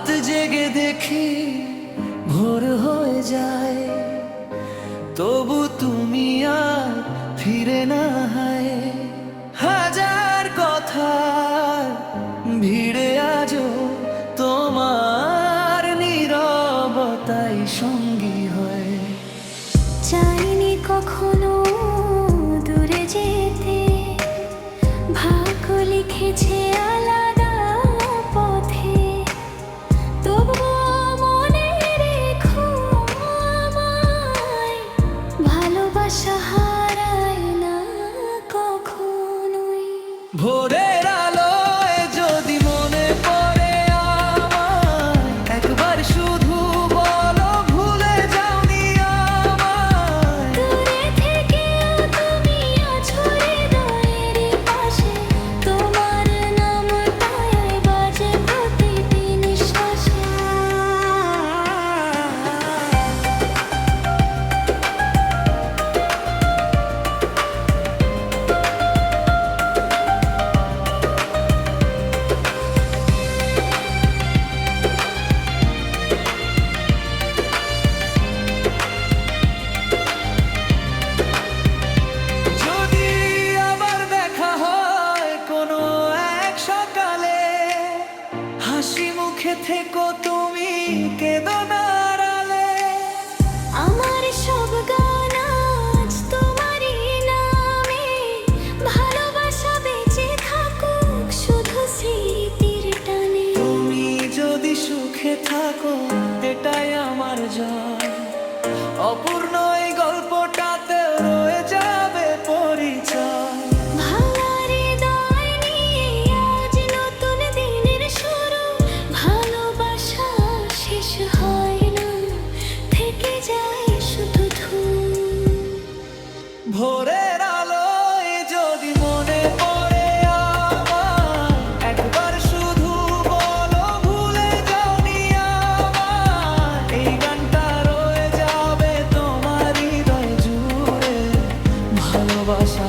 রাত জেগে দেখি ভোর হয়ে যায়, তবু তুমি আর ফিরে না হয়। হাজার কথার ভিড়ে আজও তোমার নীরবতাই সঙ্গী হয়। চাইনি কখনো দূরে যেতে, ভাগ্য লিখেছে আলাদা পথে। তবুও মনে রেখো আমায়, ভালোবাসা হারায় না কখনোই। ভোরের আলোয় যদি মনে পড়ে আমায়, একবার শুধু বলো ভুলে যাওনি আমায়। দূরে থেকেও তুমি আছো হৃদয়ের পাশে, তোমার নামটাই বাজে প্রতিদিন শ্বাসে। যদি আবার দেখা হয় কোনো এক সকালে, হাসি মুখে থেকো তুমি, কেঁদো না আড়ালে। আমার সব গান আজ তোমারই নামে, ভালোবাসা বেঁচে থাকুক শুধু স্মৃতির টানে। তুমি যদি সুখে থাকো এটাই আমার জয়, অপূর্ণ এই গল্পটাতে রয়ে যাবে পরিচয়। ভাঙা হৃদয় নিয়ে আজ নতুন দিনের শুরু, ভালোবাসা শেষ হয় না, থেকে যায় শুধু ধূম। ভোরের আলোয় যদি মনে পড়ে আমায়, একবার শুধু বলো ভুলে যাওনি আমায়। এই গানটা রয়ে যাবে তোমার হৃদয় জুড়ে, ভালোবাসা